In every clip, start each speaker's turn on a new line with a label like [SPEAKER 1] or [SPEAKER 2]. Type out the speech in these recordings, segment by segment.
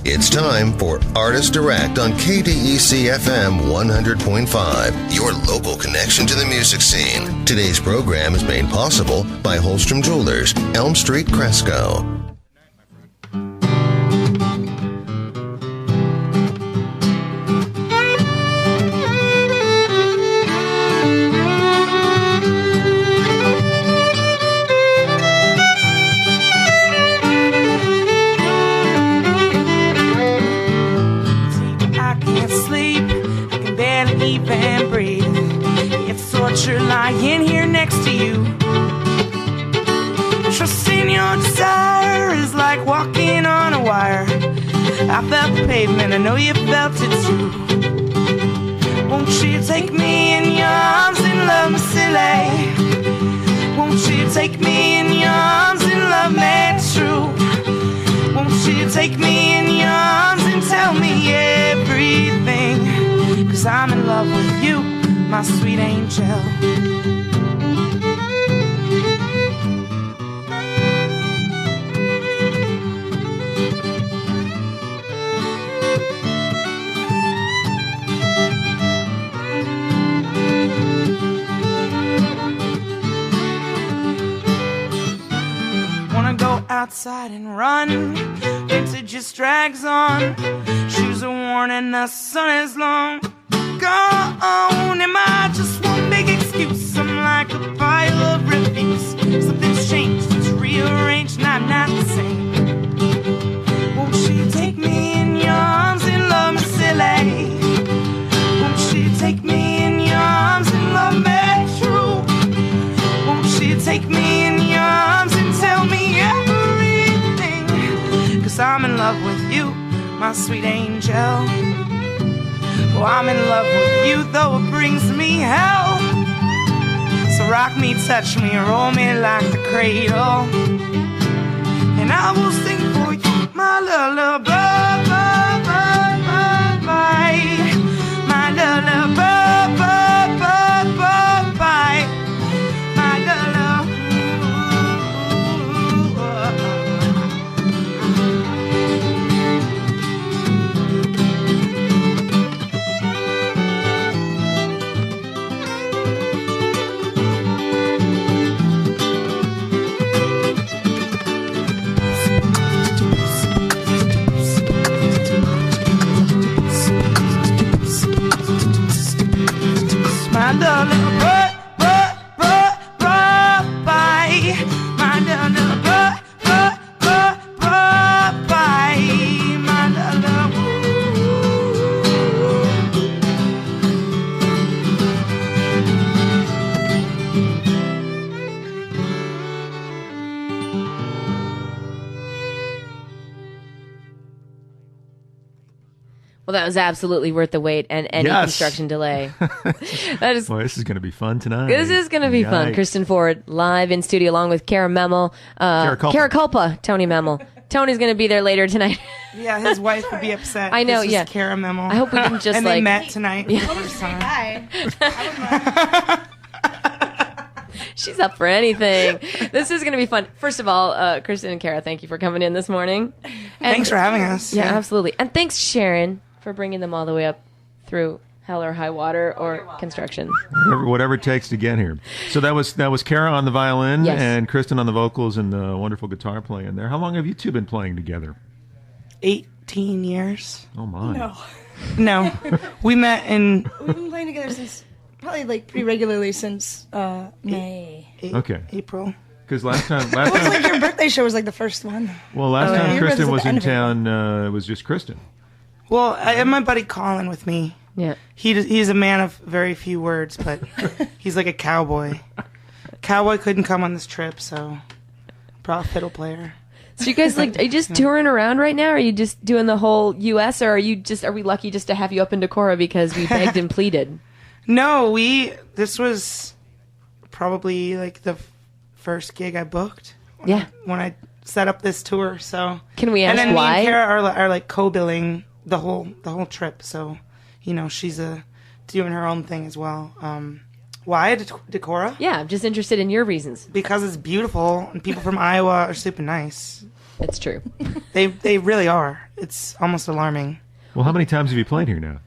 [SPEAKER 1] It's time for Artist Direct on KDEC FM 100.5, your local connection to the music scene. Today's program is made possible by Holstrom Jewelers, Elm Street, Cresco.
[SPEAKER 2] And breathe. It's torture lying here next to you. Trusting your desire is like walking on a wire. I felt the pavement, I know you felt it too. Won't you take me in your arms and love me silly? Won't you take me in your arms and love me true? Won't you take me in your arms and tell me everything? 'Cause I'm in love with you, my sweet angel. Wanna go outside and run, winter just drags on. Shoes are worn and the sun is long. Gone. Am I just one big excuse? I'm like a pile of refuse. Something's changed, it's rearranged, and I'm not the same. Won't you take me in your arms and love me silly? Won't you take me in your arms and love me true? Won't you take me in your arms and tell me everything? 'Cause I'm in love with you, my sweet angel. Oh, I'm in love with you, though it brings me hell. So rock me, touch me, roll me like the cradle, and I will sing for you my lullaby, my lullaby, my lullaby. My lullaby, my lullaby, my lullaby.
[SPEAKER 3] Well, that was absolutely worth the wait and any construction delay. That is.
[SPEAKER 4] Boy, this is going to be fun tonight.
[SPEAKER 3] This is going to be fun. Kristen Ford live in studio along with Kara Memel, Kara Kulpa, Tony Memel. Tony's going to be there later tonight.
[SPEAKER 2] Yeah, his wife would be upset.
[SPEAKER 3] I know.
[SPEAKER 2] This is
[SPEAKER 3] Yeah,
[SPEAKER 2] Kara Memel.
[SPEAKER 3] I hope we can just
[SPEAKER 2] and
[SPEAKER 3] like
[SPEAKER 2] they met tonight.
[SPEAKER 3] Yeah.
[SPEAKER 2] For the first time.
[SPEAKER 5] Hi.
[SPEAKER 3] She's up for anything. This is going to be fun. First of all, Kristen and Kara, thank you for coming in this morning. And
[SPEAKER 2] Thanks for having us.
[SPEAKER 3] Yeah, absolutely. And thanks, Sharon, for bringing them all the way up through hell or high water or construction.
[SPEAKER 4] Whatever it takes to get here. So that was Kara on the violin,
[SPEAKER 3] yes,
[SPEAKER 4] and Kristen on the vocals and the wonderful guitar playing there. How long have you two been playing together?
[SPEAKER 2] 18 years.
[SPEAKER 4] Oh my.
[SPEAKER 2] No. We met in
[SPEAKER 5] We've been playing together since probably like pretty regularly since May.
[SPEAKER 2] April.
[SPEAKER 4] Because last time,
[SPEAKER 5] It was like your birthday show was like the first one.
[SPEAKER 4] well, last time
[SPEAKER 5] You
[SPEAKER 4] Kristen
[SPEAKER 5] were
[SPEAKER 4] was
[SPEAKER 5] at the
[SPEAKER 4] in
[SPEAKER 5] end of it.
[SPEAKER 4] town, it was just Kristen.
[SPEAKER 2] Well, I have my buddy Colin with me.
[SPEAKER 3] Yeah.
[SPEAKER 2] He's a man of very few words, but he's like a cowboy. Cowboy couldn't come on this trip, so brought a fiddle player.
[SPEAKER 3] So you guys are you just touring around right now? Or are you just doing the whole U.S. or are we lucky just to have you up in Decorah because we begged and pleaded?
[SPEAKER 2] No, this was probably like the first gig I booked. When I set up this tour, so.
[SPEAKER 3] Can we ask
[SPEAKER 2] why? And then
[SPEAKER 3] why?
[SPEAKER 2] me and Kara are like co-billing the whole trip, so, she's doing her own thing as well. Why Decorah?
[SPEAKER 3] Yeah, I'm just interested in your reasons.
[SPEAKER 2] Because it's beautiful, and people from Iowa are super nice.
[SPEAKER 3] It's true.
[SPEAKER 2] They really are. it's almost alarming.
[SPEAKER 4] Well, how many times have you played here now?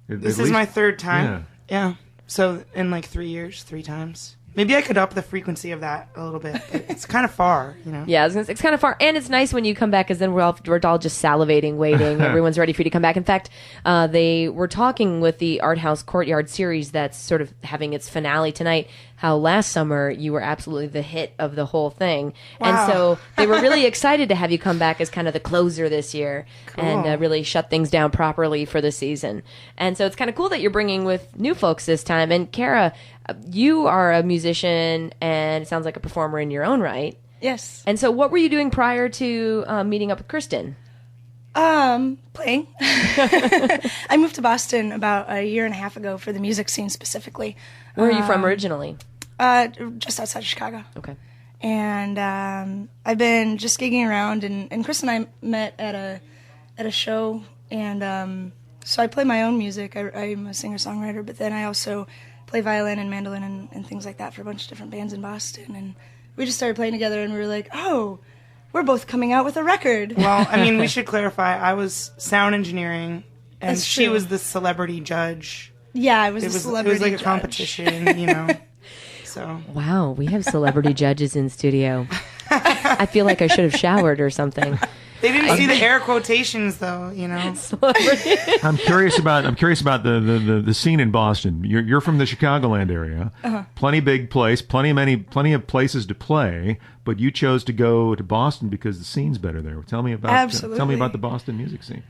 [SPEAKER 2] This is my third time. Yeah. So in like 3 years, 3 times. Maybe I could up the frequency of that a little bit. But it's kind of far, you know.
[SPEAKER 3] Yeah, it's kind of far, and it's nice when you come back because then we're all just salivating, waiting. Everyone's ready for you to come back. In fact, they were talking with the Art House Courtyard series that's sort of having its finale tonight. How last summer you were absolutely the hit of the whole thing, and so they were really excited to have you come back as kind of the closer this year and really shut things down properly for the season. And so it's kind of cool that you're bringing with new folks this time. And Kara, you are a musician and it sounds like a performer in your own right.
[SPEAKER 5] Yes.
[SPEAKER 3] And so what were you doing prior to meeting up with Kristen?
[SPEAKER 5] Playing. I moved to Boston about a year and a half ago for the music scene specifically.
[SPEAKER 3] Where are you from originally?
[SPEAKER 5] Just outside of Chicago.
[SPEAKER 3] Okay.
[SPEAKER 5] And I've been just gigging around, and Chris and I met at a show, and so I play my own music. I'm a singer-songwriter, but then I also play violin and mandolin and things like that for a bunch of different bands in Boston, and we just started playing together, and we were like, oh, we're both coming out with a record.
[SPEAKER 2] Well, I mean, we should clarify. I was sound engineering, and
[SPEAKER 5] That's
[SPEAKER 2] she
[SPEAKER 5] true.
[SPEAKER 2] was the celebrity judge.
[SPEAKER 5] Yeah, I was
[SPEAKER 2] It
[SPEAKER 5] a
[SPEAKER 2] was
[SPEAKER 5] celebrity
[SPEAKER 2] like a
[SPEAKER 5] judge.
[SPEAKER 2] competition, you know. So
[SPEAKER 3] Wow, we have celebrity judges in studio. I feel like I should have showered or something.
[SPEAKER 2] they didn't see the air quotations, though, you know.
[SPEAKER 4] I'm curious about the scene in Boston. You're from the Chicagoland area. Plenty big place, plenty of places to play, but you chose to go to Boston because the scene's better there. Tell me about
[SPEAKER 5] Absolutely.
[SPEAKER 4] the Boston music scene.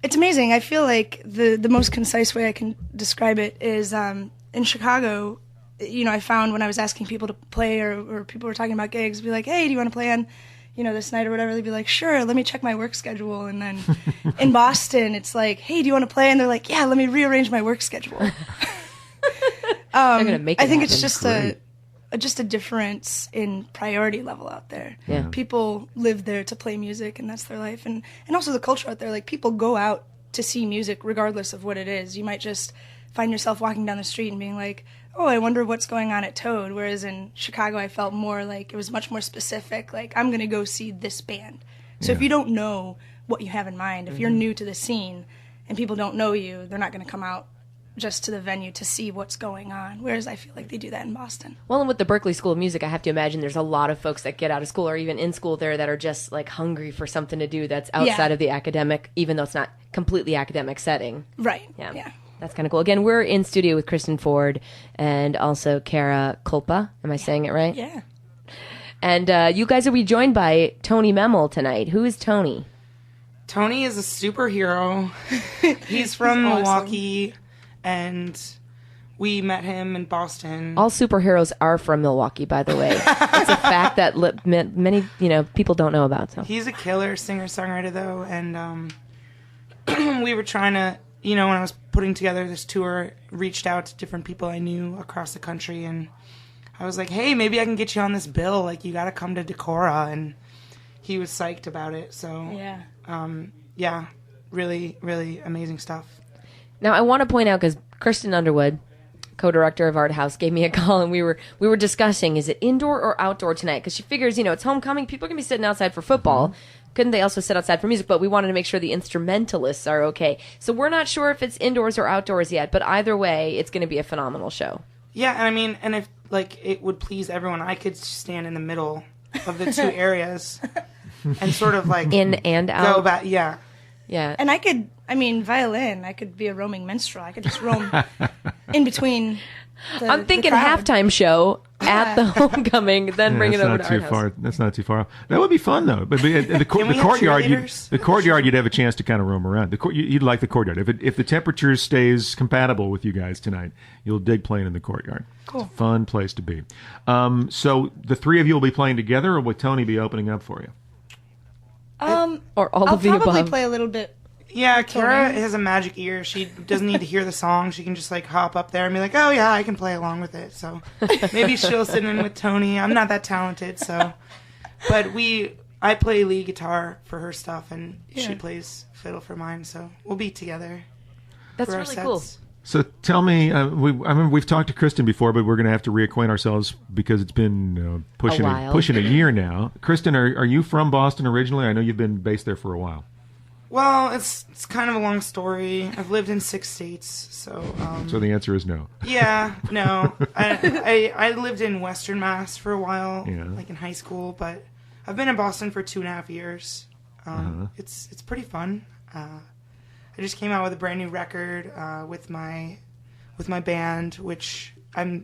[SPEAKER 5] It's amazing. I feel like the most concise way I can describe it is in Chicago, you know, I found when I was asking people to play or people were talking about gigs, be like, hey, do you want to play on, you know, this night or whatever? They'd be like, sure, let me check my work schedule. And then in Boston, it's like, hey, do you want to play? And they're like, yeah, let me rearrange my work schedule.
[SPEAKER 3] They're gonna make it
[SPEAKER 5] I think it's
[SPEAKER 3] happen.
[SPEAKER 5] just a difference in priority level out there.
[SPEAKER 3] Yeah.
[SPEAKER 5] People live there to play music, and that's their life. And also the culture out there, like, people go out to see music regardless of what it is. You might just find yourself walking down the street and being like, oh, I wonder what's going on at Toad. Whereas in Chicago, I felt more like it was much more specific. Like, I'm going to go see this band. So if you don't know what you have in mind, if you're new to the scene and people don't know you, they're not going to come out just to the venue to see what's going on. Whereas I feel like they do that in Boston.
[SPEAKER 3] Well, and with the Berklee School of Music, I have to imagine there's a lot of folks that get out of school or even in school there that are just like hungry for something to do that's outside of the academic, even though it's not completely academic setting.
[SPEAKER 5] Right.
[SPEAKER 3] Yeah. That's kind of cool. Again, we're in studio with Kristen Ford and also Kara Kulpa. Am I saying it right?
[SPEAKER 5] Yeah.
[SPEAKER 3] And you guys will be joined by Tony Memel tonight. Who is Tony?
[SPEAKER 2] Tony is a superhero. He's from Milwaukee, and we met him in Boston.
[SPEAKER 3] All superheroes are from Milwaukee, by the way. It's a fact that many people don't know about. So
[SPEAKER 2] He's a killer singer-songwriter, though, and we were trying to, when I was putting together this tour, reached out to different people I knew across the country, and I was like, hey, maybe I can get you on this bill. Like, you got to come to Decorah, and he was psyched about it. So, yeah, really, really amazing stuff.
[SPEAKER 3] now I want to point out, because Kristen Underwood, co-director of Art House, gave me a call, and we were discussing, is it indoor or outdoor tonight? Because she figures, it's homecoming, people are going to be sitting outside for football. Mm-hmm. Couldn't they also sit outside for music? But we wanted to make sure the instrumentalists are okay. So we're not sure if it's indoors or outdoors yet, but either way, it's going to be a phenomenal show.
[SPEAKER 2] Yeah, and I mean, and if, it would please everyone, I could stand in the middle of the two areas and sort of,
[SPEAKER 3] in and out.
[SPEAKER 2] Go back, yeah.
[SPEAKER 3] Yeah.
[SPEAKER 5] And violin, I could be a roaming minstrel. I could just roam in between
[SPEAKER 3] I'm thinking
[SPEAKER 5] the crowd.
[SPEAKER 3] halftime show at the homecoming, then bring it over to Art House.
[SPEAKER 4] That's not too far. That would be fun, though. But the courtyard, you'd have a chance to kind of roam around. You'd like the courtyard. If the temperature stays compatible with you guys tonight, you'll dig playing in the courtyard.
[SPEAKER 5] Cool.
[SPEAKER 4] It's a fun place to be. So the three of you will be playing together, or will Tony be opening up for you?
[SPEAKER 3] Or all
[SPEAKER 5] I'll
[SPEAKER 3] of the
[SPEAKER 5] probably
[SPEAKER 3] above.
[SPEAKER 5] play a little bit.
[SPEAKER 2] Yeah, Kara has a magic ear. She doesn't need to hear the song. She can just hop up there and be like, oh yeah, I can play along with it. So maybe she'll sit in with Tony. I'm not that talented, so. But I play lead guitar for her stuff, and she plays fiddle for mine, so we'll be together.
[SPEAKER 3] That's
[SPEAKER 2] for our
[SPEAKER 3] really
[SPEAKER 2] sets.
[SPEAKER 3] cool.
[SPEAKER 4] So tell me, I mean, we've talked to Kristen before, but we're going to have to reacquaint ourselves because it's been pushing a year now. Kristen, are you from Boston originally? I know you've been based there for a while.
[SPEAKER 2] Well, it's kind of a long story. I've lived in 6 states, so...
[SPEAKER 4] So the answer is no.
[SPEAKER 2] Yeah, no. I lived in Western Mass for a while, like in high school, but I've been in Boston for 2.5 years. It's pretty fun. I just came out with a brand new record with my band, which I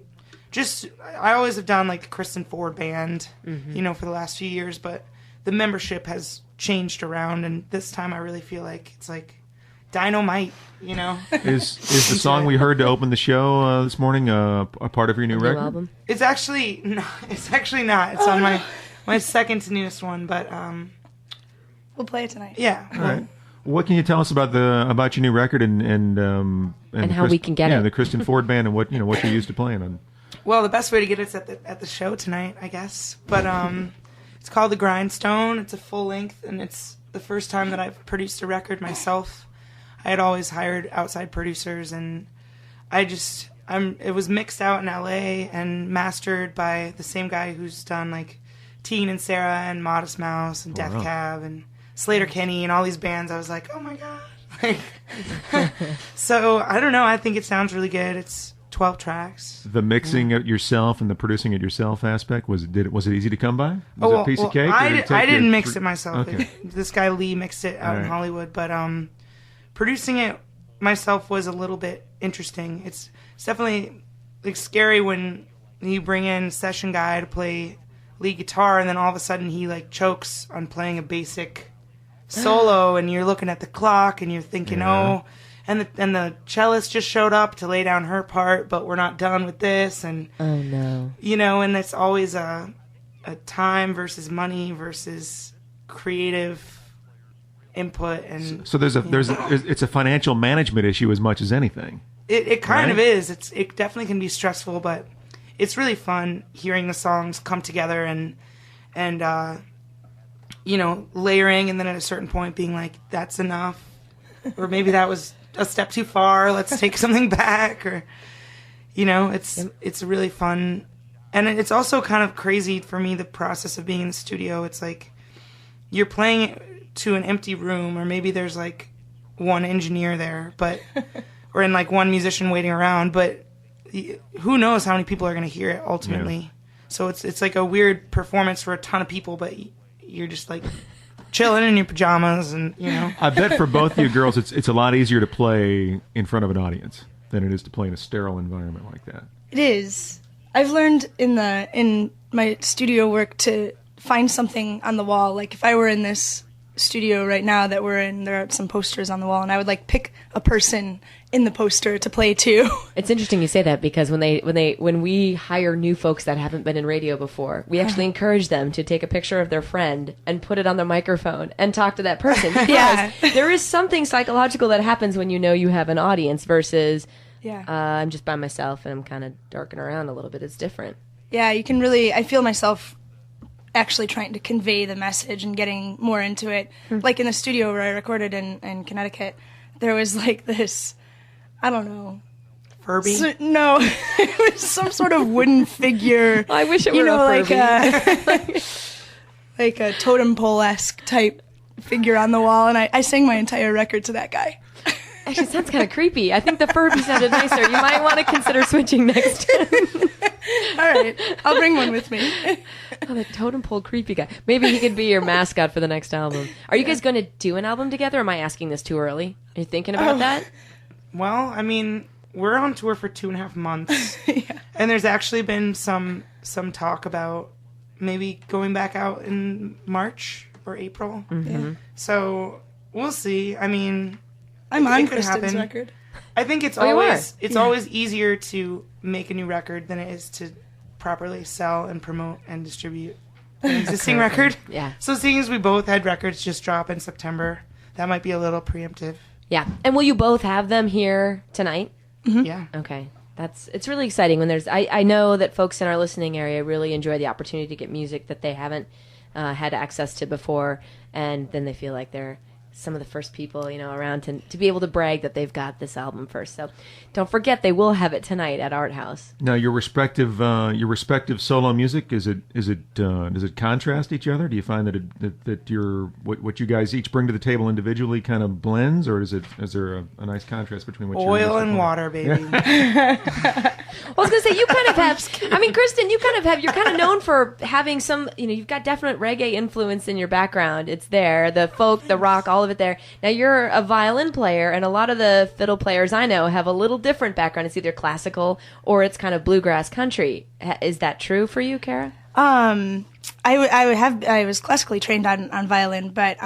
[SPEAKER 2] always have done like the Kristen Ford band, for the last few years, but the membership has changed around, and this time I really feel like it's like dynamite, Is the song we heard to open the show this morning a part of your new record?
[SPEAKER 3] Album?
[SPEAKER 2] It's actually not. It's on my second newest one, but
[SPEAKER 5] We'll play it tonight.
[SPEAKER 2] Yeah.
[SPEAKER 4] All right. What can you tell us about your new record and
[SPEAKER 3] how we can get it?
[SPEAKER 4] Yeah, the Kristen Ford band and what you're used to playing on.
[SPEAKER 2] Well, the best way to get it's at the show tonight, I guess. But it's called The Grindstone. It's a full length, and it's the first time that I've produced a record myself. I had always hired outside producers, and it was mixed out in LA and mastered by the same guy who's done like Teen and Sarah and Modest Mouse and Death Cab and Slater Kinney and all these bands. I was like, oh my god. So I don't know. I think it sounds really good. It's 12 tracks.
[SPEAKER 4] The mixing it yourself and the producing it yourself aspect, was it easy to come by? Was it a piece of cake?
[SPEAKER 2] I didn't mix it myself.
[SPEAKER 4] Okay.
[SPEAKER 2] This guy Lee mixed it out in Hollywood, but producing it myself was a little bit interesting. It's definitely like scary when you bring in a session guy to play lead guitar, and then all of a sudden he like chokes on playing a basic solo, and you're looking at the clock and you're thinking, and the cellist just showed up to lay down her part, but we're not done with this, and
[SPEAKER 3] oh no,
[SPEAKER 2] and it's always a time versus money versus creative input, and
[SPEAKER 4] so it's a financial management issue as much as anything.
[SPEAKER 2] It kind of is. It definitely can be stressful, but it's really fun hearing the songs come together and layering, and then at a certain point being like, that's enough, or maybe that was a step too far, let's take something back, or it's really fun. And it's also kind of crazy for me, the process of being in the studio. It's like you're playing to an empty room, or maybe there's like one engineer there, but or in like one musician waiting around, but who knows how many people are going to hear it ultimately. Yeah. So it's like a weird performance for a ton of people, but you're just like chilling in your pajamas, and
[SPEAKER 4] I bet for both of you girls, it's a lot easier to play in front of an audience than it is to play in a sterile environment like that.
[SPEAKER 5] It is. I've learned in my studio work to find something on the wall. Like if I were in this studio right now that we're in, there are some posters on the wall, and I would like pick a person in the poster to play to.
[SPEAKER 3] It's interesting you say that, because when we hire new folks that haven't been in radio before, we actually encourage them to take a picture of their friend and put it on their microphone and talk to that person.
[SPEAKER 5] Yeah.
[SPEAKER 3] There is something psychological that happens when you have an audience versus I'm just by myself and I'm kind of darking around a little bit. It's different.
[SPEAKER 5] Yeah, you can really, I feel myself actually trying to convey the message and getting more into it. Like in the studio where I recorded in Connecticut, there was like this, I don't know.
[SPEAKER 2] Furby?
[SPEAKER 5] No, it was some sort of wooden figure.
[SPEAKER 3] I wish it were a Furby.
[SPEAKER 5] like a totem pole-esque type figure on the wall, and I sang my entire record to that guy.
[SPEAKER 3] Actually, it sounds kind of creepy. I think the Furby sounded nicer. You might want to consider switching next time.
[SPEAKER 5] All right, I'll bring one with me.
[SPEAKER 3] Oh, the totem pole creepy guy. Maybe he could be your mascot for the next album. Are you guys going to do an album together, or am I asking this too early? Are you thinking about that?
[SPEAKER 2] Well, I mean, we're on tour for 2.5 months, and there's actually been some talk about maybe going back out in March or April.
[SPEAKER 3] Mm-hmm.
[SPEAKER 2] So we'll see. I mean,
[SPEAKER 5] I'm on Kristen's record.
[SPEAKER 2] I think it's always easier to make a new record than it is to properly sell and promote and distribute an existing record.
[SPEAKER 3] Yeah. So
[SPEAKER 2] seeing as we both had records just drop in September, that might be a little preemptive.
[SPEAKER 3] Yeah. And will you both have them here tonight?
[SPEAKER 2] Mm-hmm. Yeah.
[SPEAKER 3] Okay. It's really exciting when there's, I know that folks in our listening area really enjoy the opportunity to get music that they haven't had access to before, and then they feel like they're some of the first people, around to be able to brag that they've got this album first. So don't forget, they will have it tonight at Art House.
[SPEAKER 4] Now, your respective solo music, does it contrast each other? Do you find that what you guys each bring to the table individually kind of blends, or is there a nice contrast between what
[SPEAKER 2] oil and water, baby?
[SPEAKER 3] Yeah. Well, I was going to say, you kind of have, I mean, Kristen, you're kind of known for having some, you've got definite reggae influence in your background. It's there, the folk, the rock, all of it there. Now, you're a violin player, and a lot of the fiddle players I know have a little different background. It's either classical or it's kind of bluegrass country. Is that true for you, Kara?
[SPEAKER 5] I was classically trained on violin, but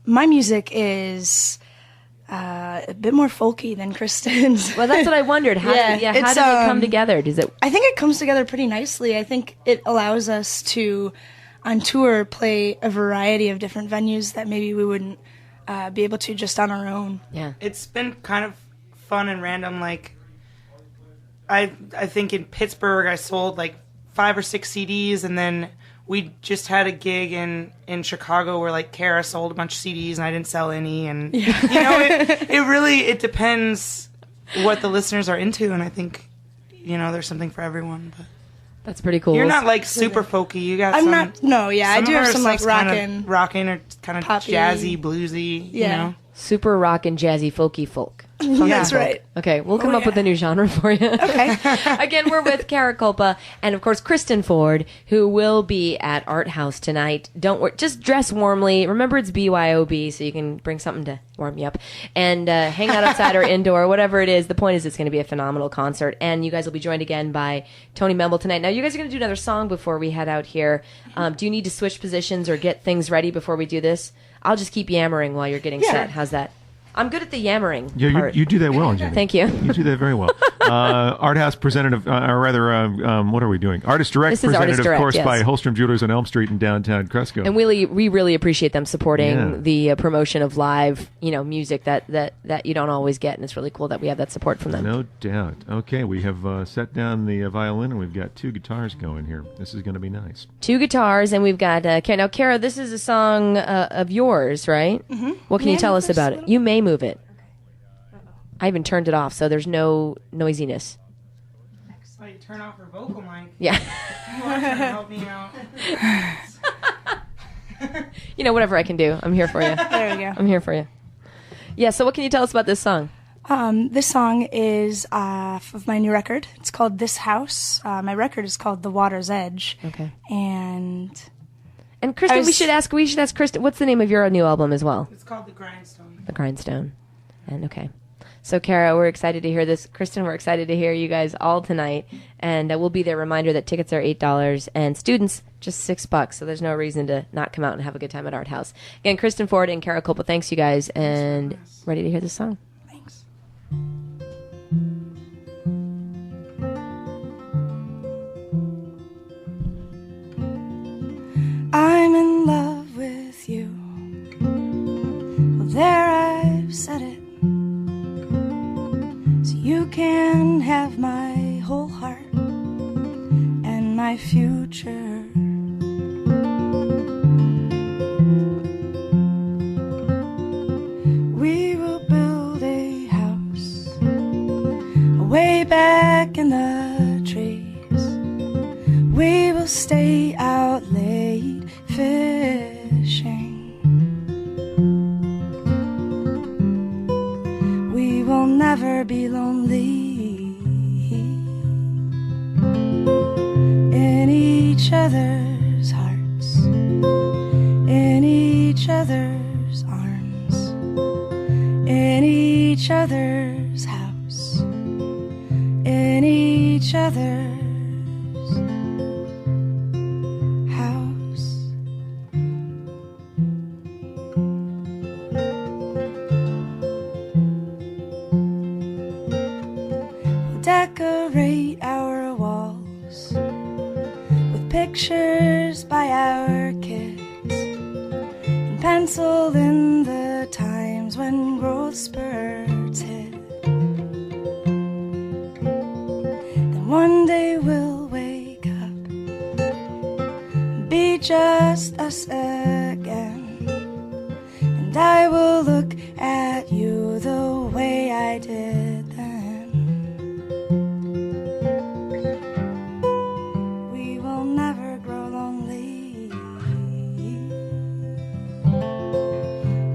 [SPEAKER 5] my music is a bit more folky than Kristen's.
[SPEAKER 3] Well, that's what I wondered. How does it come together? I
[SPEAKER 5] think it comes together pretty nicely. I think it allows us to, on tour, play a variety of different venues that maybe we wouldn't be able to just on our own.
[SPEAKER 3] Yeah,
[SPEAKER 2] it's been kind of fun and random. Like, I think in Pittsburgh I sold like 5 or 6 CDs, and then we just had a gig in Chicago where like Kara sold a bunch of CDs and I didn't sell any, and it depends what the listeners are into, and I think there's something for everyone. But
[SPEAKER 3] that's pretty cool.
[SPEAKER 2] You're not like super folky. You got
[SPEAKER 5] I'm not. No, yeah, I do have some like rockin'
[SPEAKER 2] or kind of jazzy, bluesy.
[SPEAKER 5] Yeah.
[SPEAKER 3] Super rockin', jazzy, folky folk.
[SPEAKER 5] That's right.
[SPEAKER 3] Okay, we'll come up with a new genre for you.
[SPEAKER 5] Okay.
[SPEAKER 3] Again, we're with Kara Kulpa and, of course, Kristen Ford, who will be at Art House tonight. Don't worry, just dress warmly. Remember, it's BYOB, so you can bring something to warm you up. And hang out outside or indoor, whatever it is. The point is it's going to be a phenomenal concert. And you guys will be joined again by Tony Memble tonight. Now, you guys are going to do another song before we head out here. Do you need to switch positions or get things ready before we do this? I'll just keep yammering while you're getting set. How's that? I'm good at the yammering part.
[SPEAKER 4] You do that well, Jenny.
[SPEAKER 3] Thank you.
[SPEAKER 4] You do that very well. Art House presented, what are we doing? Artist Direct
[SPEAKER 3] this is
[SPEAKER 4] presented,
[SPEAKER 3] Artist Direct,
[SPEAKER 4] of course,
[SPEAKER 3] yes,
[SPEAKER 4] by Holstrom Jewelers on Elm Street in downtown Cresco.
[SPEAKER 3] And we really appreciate them supporting the promotion of live, music that you don't always get, and it's really cool that we have that support from them.
[SPEAKER 4] No doubt. Okay, we have set down the violin, and we've got 2 guitars going here. This is going to be nice.
[SPEAKER 3] 2 guitars, and we've got now, Kara, this is a song of yours, right?
[SPEAKER 5] Mm-hmm.
[SPEAKER 3] What can you tell us about it? You may move it. I even turned it off, so there's no noisiness.
[SPEAKER 2] So you turn off her vocal mic.
[SPEAKER 3] Yeah.
[SPEAKER 2] You want to help me out?
[SPEAKER 3] Whatever I can do, I'm here for you.
[SPEAKER 5] There we go.
[SPEAKER 3] I'm here for you. Yeah, so what can you tell us about this song?
[SPEAKER 5] This song is off of my new record. It's called This House. My record is called The Water's Edge.
[SPEAKER 3] Okay.
[SPEAKER 5] And
[SPEAKER 3] Kristen, we should ask Kristen, what's the name of your new album as well?
[SPEAKER 2] It's called The Grindstone.
[SPEAKER 3] The Grindstone. And okay. So, Kara, we're excited to hear this. Kristen, we're excited to hear you guys all tonight. And we'll be there. Reminder that tickets are $8 and students just $6. So there's no reason to not come out and have a good time at Art House. Again, Kristen Ford and Kara Kulpa, thanks you guys. And ready to hear this song.
[SPEAKER 5] Thanks. I'm in love with you. Well, there I've said it. You can have my whole heart and my future. We will build a house way back in the trees. We will stay out late fishing. We will never be lonely in each other's hearts, in each other's arms, in each other's house, in each other's house. Decorate our walls with pictures by our kids and pencil in the times when growth spurts hit. Then one day we'll wake up and be just us again, and and I will look at you the way I did then. We will never grow lonely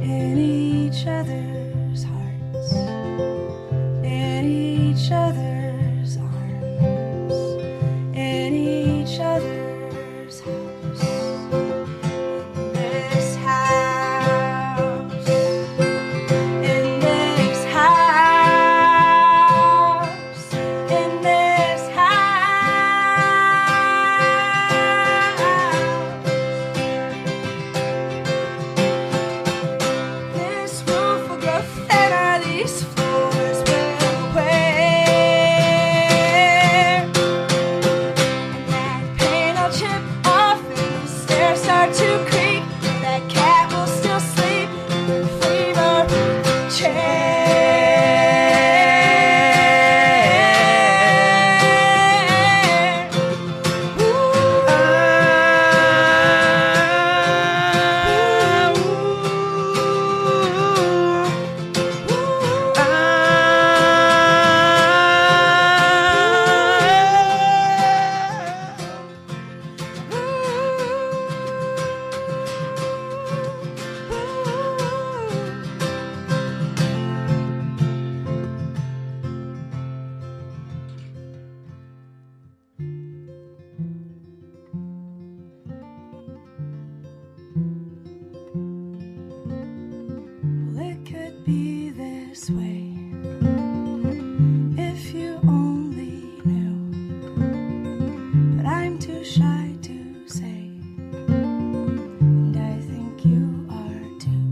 [SPEAKER 5] in each other's hearts, in each other's arms, in each other's house. This house, in this house, in this house. This roof will grow thinner, these floors will wear, and that paint will chip off and the stairs start to creak. That cat will still sleep in the favorite chair. Well, it could be this way if you only knew, but I'm too shy to say, and I think you are too.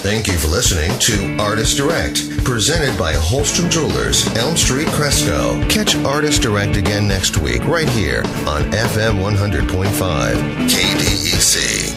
[SPEAKER 1] Thank you for listening to Artist Direct, presented by Holstrom Jewelers, Elm Street, Cresco. Catch Artist Direct again next week, right here on FM 100.5 KDEC.